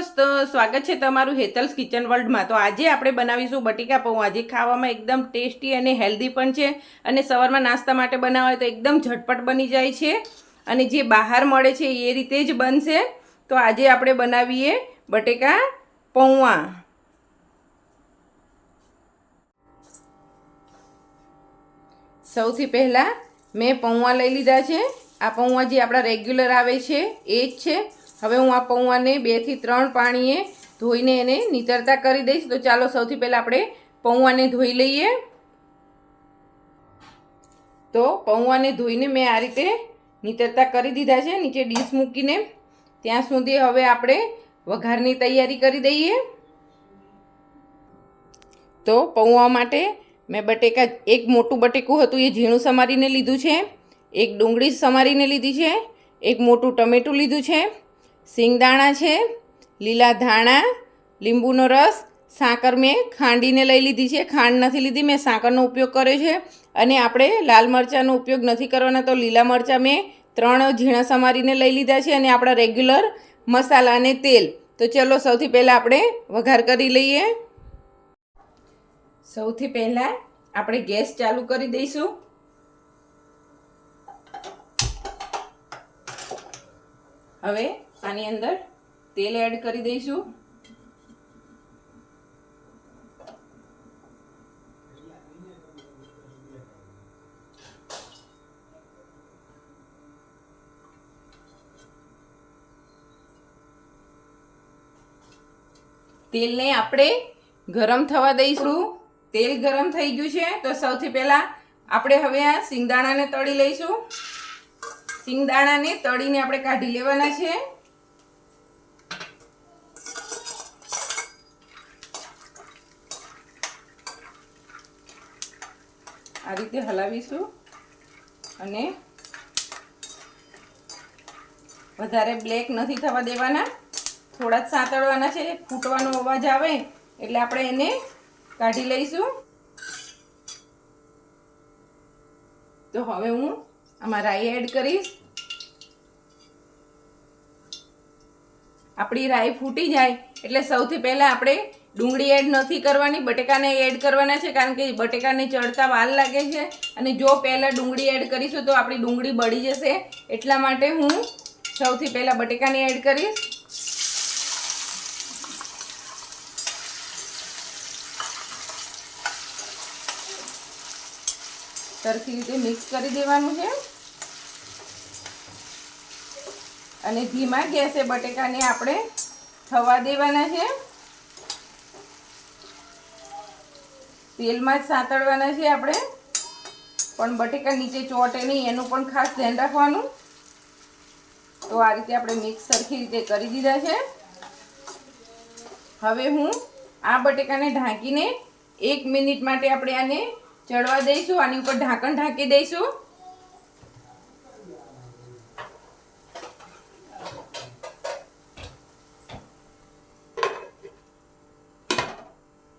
દોસ્તો, સ્વાગત છે તમારું હેતલ્સ કિચન વર્લ્ડમાં। તો આજે આપણે બનાવીશું બટેકા પૌવા। જે ખાવામાં એકદમ ટેસ્ટી અને હેલ્ધી પણ છે અને સવારમાં નાસ્તા માટે બનાવાય તો એકદમ ઝટપટ બની જાય છે અને જે બહાર મળે છે એ રીતે જ બનશે। તો આજે આપણે બનાવીએ બટેકા પૌવા। સૌથી પહેલાં મેં પૌવા લઈ લીધા છે। આ પૌવા જે આપણા રેગ્યુલર આવે છે એ જ છે। હવે હું આ પૌવાને 2 થી 3 પાણીએ ધોઈને એને નીતરતા કરી દઈશ। તો ચાલો સૌથી પહેલાં આપણે પૌવાને ધોઈ લઈએ। તો પૌવાને ધોઈને મેં આ રીતે નીતરતા કરી દીધા છે નીચે ડીશ મૂકીને। ત્યાં સુધી હવે આપણે વઘારની તૈયારી કરી દઈએ। તો પૌવા માટે મેં બટેકા, એક મોટું બટેકું હતું એ ઝીણું સમારીને લીધું છે, એક ડુંગળી સમારીને લીધી છે, એક મોટું ટમેટું લીધું છે, સિંગદાણા છે, લીલા ધાણા, લીંબુનો રસ, સાકર મેં ખાંડીને લઈ લીધી છે। ખાંડ નથી લીધી, મેં સાકરનો ઉપયોગ કર્યો છે। અને આપણે લાલ મરચાંનો ઉપયોગ નથી કરવાના, તો લીલા મરચાં મેં 3 ઝીણા સમારીને લઈ લીધા છે અને આપણા રેગ્યુલર મસાલા અને તેલ। તો ચલો સૌથી પહેલાં આપણે વઘાર કરી લઈએ। સૌથી પહેલાં આપણે ગેસ ચાલુ કરી દઈશું। હવે આની અંદર તેલ એડ કરી દઈશું। તેલને આપણે ગરમ થવા દઈશું। તેલ ગરમ થઈ ગયું છે તો સૌથી પહેલાં આપણે હવે આ સિંગદાણાને તળી લઈશું। સિંગદાણાને તળીને આપણે કાઢી લેવાના છે। આ રીતે હલાવીશું અને વધારે બ્લેક નથી થવા દેવાના, થોડા જ સાંતળવાના છે। ફૂટવાનો અવાજ આવે એટલે આપણે એને કાઢી લઈશું। તો હવે હું આમાં રાઈ એડ કરીશ। આપણી રાઈ ફૂટી જાય એટલે સૌથી પહેલાં આપણે ડુંગળી એડ નથી કરવાની, બટેકાને એડ કરવાના છે, કારણ કે બટેકાને ચડતા વાર લાગે છે અને જો પહેલાં ડુંગળી એડ કરીશું તો આપણી ડુંગળી બળી જશે। એટલા માટે હું સૌથી પહેલાં બટેકાને એડ કરીશ। સરખી રીતે મિક્સ કરી દેવાનું છે અને ધીમા ગેસે બટેકાને આપણે થવા દેવાના છે। તેલમાં જ સાંતળવાના છે આપણે, પણ બટેકા નીચે ચોંટે નહીં એનું પણ ખાસ ધ્યાન રાખવાનું। તો આ રીતે આપણે મિક્સ સરખી રીતે કરી દીધા છે। હવે હું આ બટેકાને ઢાંકીને 1 મિનિટ માટે આપણે આને ચડવા દઈશું। આની ઉપર ઢાંકણ ઢાંકી દઈશું।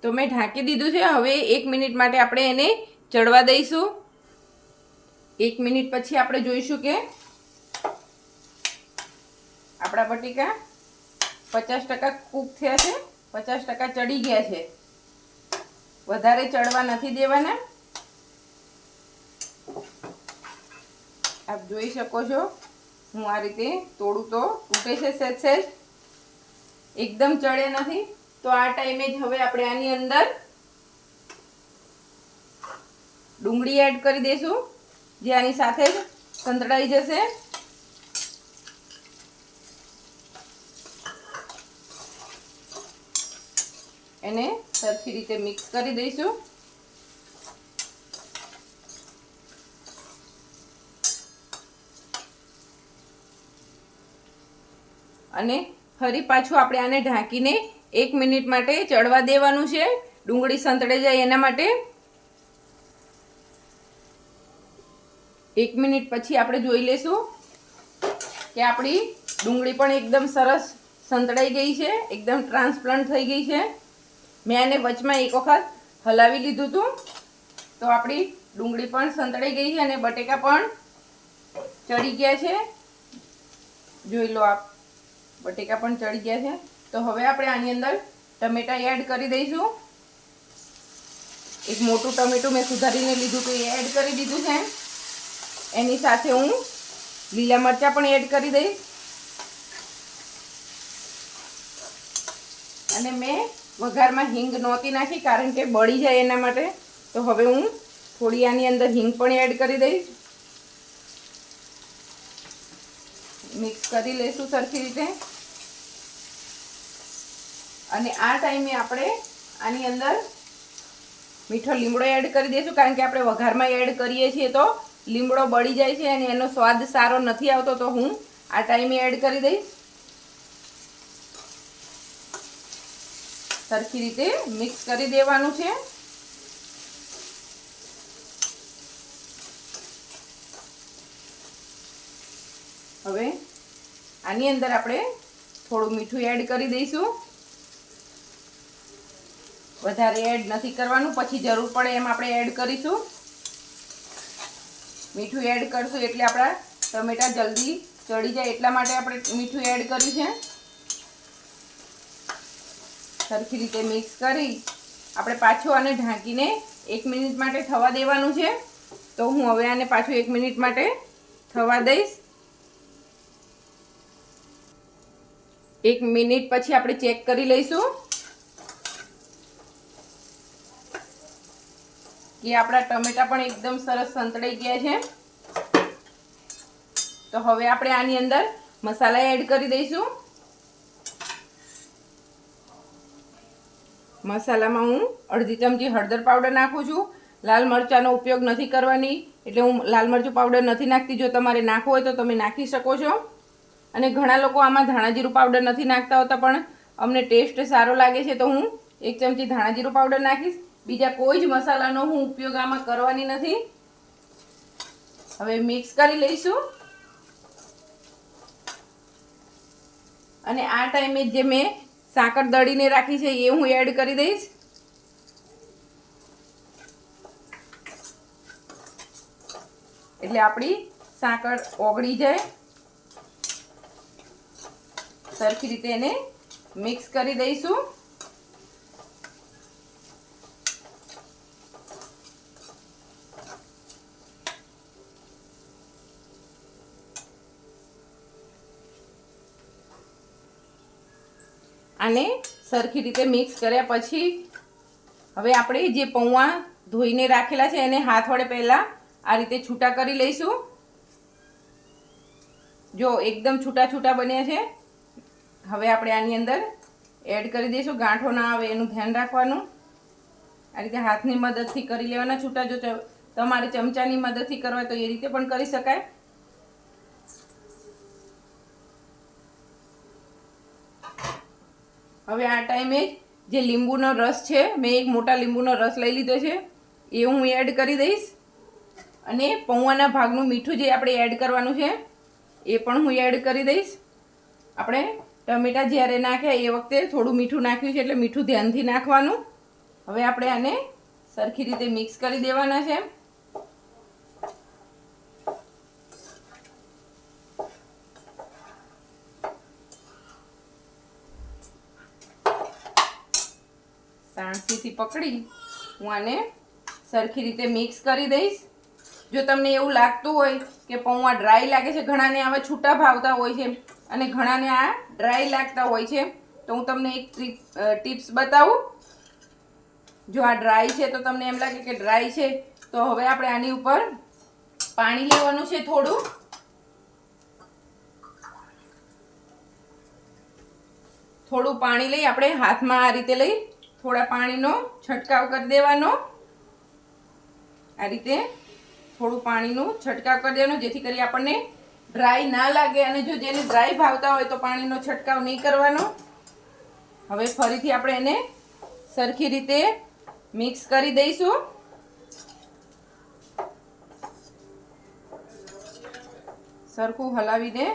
તો મેં ઢાંકી દીધું છે। હવે 1 મિનિટ માટે આપણે એને ચડવા દઈશું। 1 મિનિટ પછી આપણે જોઈશું કે આપણા બટેકા 50% કૂક થયા છે, 50% ચડી ગયા છે। વધારે ચડવા નથી દેવાના। આપ જોઈ શકો છો, હું આ રીતે તોડું તો તૂટે છે સહેજ સહેજ, એકદમ ચડ્યા નથી। તો આ ટાઈમે જ હવે આપણે આની અંદર ડુંગળી એડ કરી દઈશું, જે આની સાથે જ સંતળાઈ જશે। એને સરખી રીતે મિક્સ કરી દઈશું। અને ફરી પાછું આપણે આને ઢાંકીને 1 મિનિટ માટે ચડવા દેવાનું છે, ડુંગળી સંતળાઈ જાય એના માટે। 1 મિનિટ પછી આપણે જોઈ લઈશું કે આપણી ડુંગળી પણ એકદમ સરસ સંતળાઈ ગઈ છે, એકદમ ટ્રાન્સપરન્ટ થઈ ગઈ છે। મેં આને વચમાં એક વખત હલાવી લીધું હતું તો આપણી ડુંગળી પણ સંતળાઈ ગઈ છે અને બટેકા પણ ચડી ગયા છે। જોઈ લો આપ, બટેકા પણ ચડી ગયા છે। તો હવે આપણે આની અંદર ટમેટાં એડ કરી દઈશું. એક મોટું ટમેટું મેં સુધારીને લીધું તો એ એડ કરી દીધું છે. એની સાથે હું લીલા મરચાં પણ એડ કરી દઈશ. અને મેં વઘારમાં હિંગ નહોતી નાખી કારણ કે બળી જાય એના માટે. તો હવે હું થોડી આની અંદર હિંગ પણ એડ કરી દઈશ. મિક્સ કરી લઈશું સરખી રીતે. અને આ ટાઈમે આપણે આની અંદર મીઠો લીમડો એડ કરી દઈશું કારણ કે આપણે વઘારમાં એડ કરીએ છીએ તો લીમડો બળી જાય છે અને એનો સ્વાદ સારો નથી આવતો. તો હું આ ટાઈમે એડ કરી દઈશ. સરખી રીતે મિક્સ કરી દેવાનું છે. હવે આની અંદર આપણે થોડું મીઠું એડ કરી દઈશું. વધારે એડ નથી કરવાનું, પછી જરૂર પડે એમ આપણે એડ કરીશું. મીઠું એડ કરશું એટલે આપણા ટમેટાં જલ્દી ચડી જાય એટલા માટે આપણે મીઠું એડ કર્યું છે. સરખી રીતે મિક્સ કરી આપણે પાછું આને ઢાંકીને 1 મિનિટ માટે થવા દેવાનું છે. તો હું હવે આને પાછું 1 મિનિટ માટે થવા દઈશ. 1 મિનિટ પછી આપણે ચેક કરી લઈશું કે આપણા ટમેટાં પણ એકદમ સરસ સંતળાઈ ગયા છે. તો હવે આપણે આની અંદર મસાલા એડ કરી દઈશું. મસાલામાં હું અડધી ચમચી હળદર પાવડર નાખું છું. લાલ મરચાંનો ઉપયોગ નથી કરવાની એટલે હું લાલ મરચું પાવડર નથી નાખતી. જો તમારે નાખવું હોય તો તમે નાખી શકો છો. અને ઘણા લોકો આમાં ધાણા જીરું પાવડર નથી નાખતા હોતા પણ અમને ટેસ્ટ સારો લાગે છે તો હું 1 ચમચી ધાણા જીરું પાવડર નાખીશ. બીજા કોઈ જ મસાલાનો હું ઉપયોગ આમાં કરવાની નથી. હવે મિક્સ કરી લઈશું. અને આ ટાઈમે જે મેં સાકર દળીને રાખી છે એ હું એડ કરી દઈશ. એટલે આપણી સાકર ઓગળી જાય. સરખી રીતે એને મિક્સ કરી દઈશું. આને સરખી રીતે મિક્સ કર્યા પછી હવે આપણે જે પૌવા ધોઈને રાખેલા છે એને હાથ વડે પહેલાં આ રીતે છૂટા કરી લઈશું. જો એકદમ છૂટા છૂટા બન્યા છે. હવે આપણે આની અંદર એડ કરી દઈશું. ગાંઠો ના આવે એનું ધ્યાન રાખવાનું. આ રીતે હાથની મદદથી કરી લેવાના છૂટા. જો તમારે ચમચાની મદદથી કરવા તો એ રીતે પણ કરી શકાય. હવે આ ટાઈમે જે લીંબુનો રસ છે મેં એક મોટા લીંબુનો રસ લઈ લીધો છે એ હું એડ કરી દઈશ. અને પૌવાના ભાગનું મીઠું જે આપણે એડ કરવાનું છે એ પણ હું એડ કરી દઈશ. આપણે ટમેટાં જ્યારે નાખ્યા એ વખતે થોડું મીઠું નાખ્યું છે એટલે મીઠું ધ્યાનથી નાખવાનું. હવે આપણે આને સરખી રીતે મિક્સ કરી દેવાના છે. સાણસીથી પકડી હું આને સરખી રીતે મિક્સ કરી દઈશ. જો તમને એવું લાગતું હોય કે પૌવા ડ્રાય લાગે છે, ઘણાને આવા છૂટા ભાવતા હોય છે અને ઘણાને આ ડ્રાય લાગતા હોય છે, તો હું તમને એક ટિપ્સ બતાવું. જો આ ડ્રાય છે તો તમને એમ લાગે કે ડ્રાય છે તો હવે આપણે આની ઉપર પાણી લેવાનું છે. થોડું પાણી લઈ આપણે હાથમાં આ રીતે લઈ થોડા પાણીનો છંટકાવ કરી દેવાનો. આ રીતે થોડું પાણીનો છંટકાવ કરી દેવાનો જેથી કરી આપણને ડ્રાય ના લાગે. અને જો જેને ડ્રાય ભાવતા હોય તો પાણીનો છંટકાવ નહીં કરવાનો. હવે ફરીથી આપણે એને સરખી રીતે મિક્સ કરી દઈશું. સરખું હલાવીને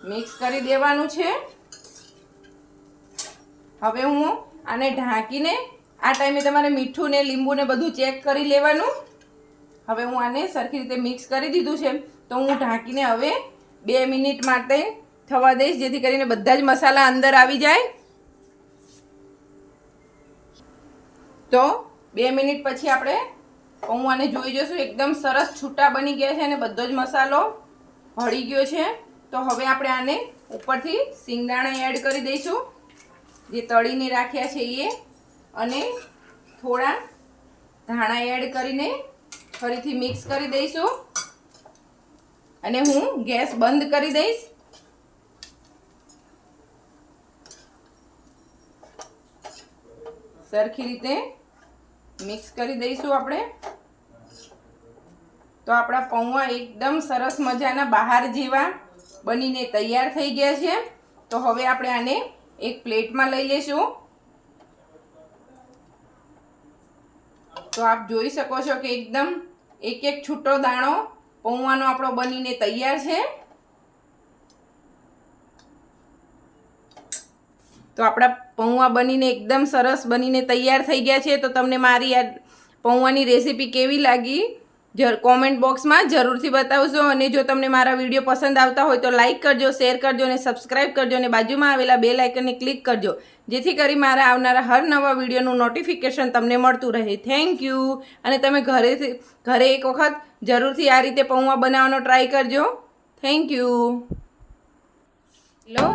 મિક્સ કરી દેવાનું છે. હવે હું આને ઢાંકીને આ ટાઈમે તમારે મીઠું ને લીંબુ ને બધું ચેક કરી લેવાનું. હવે હું આને સરખી રીતે મિક્સ કરી દીધું છે તો હું ઢાંકીને હવે 2 મિનિટ માટે થવા દઈશ જેથી કરીને બધા જ મસાલા અંદર આવી જાય. તો 2 મિનિટ પછી આપણે પૌવાને જોઈ જોઈશું. એકદમ સરસ છૂટા બની ગયા છે અને બધો જ મસાલો ભળી ગયો છે. તો હવે આપણે આને ઉપરથી સિંગદાણા એડ કરી દઈશું, જે તળીને રાખ્યા છે એ, અને થોડા ધાણા એડ કરીને ફરીથી મિક્સ કરી દઈશું અને હું ગેસ બંધ કરી દઈશ. સરખી રીતે મિક્સ કરી દઈશું આપણે. તો આપણા પૌવા એકદમ સરસ મજાના બહાર જેવા બનીને તૈયાર થઈ ગયા છે. તો હવે આપણે આને એક પ્લેટમાં લઈ લઈશું. તો આપ જોઈ શકો છો કે એકદમ એક એક છૂટો દાણો પૌવાનો આપણો બનીને તૈયાર છે. તો આપણા પૌવા બનીને એકદમ સરસ બનીને તૈયાર થઈ ગયા છે. તો તમને મારી આ પૌવાની રેસીપી કેવી લાગી કોમેન્ટ બોક્સમાં જરૂરથી બતાવજો. અને જો તમને મારા વિડીયો પસંદ આવતા હોય તો લાઈક કરજો, શેર કરજો અને સબસ્ક્રાઈબ કરજો, અને બાજુમાં આવેલા બેલ આઇકનને ક્લિક કરજો, જેથી કરી મારા આવનારા હર નવા વિડીયોનું નોટિફિકેશન તમને મળતું રહે. Thank you. અને તમે ઘરે એક વખત જરૂરથી આ રીતે પૌવા બનાવવાનો ટ્રાય કરજો. Thank you. લો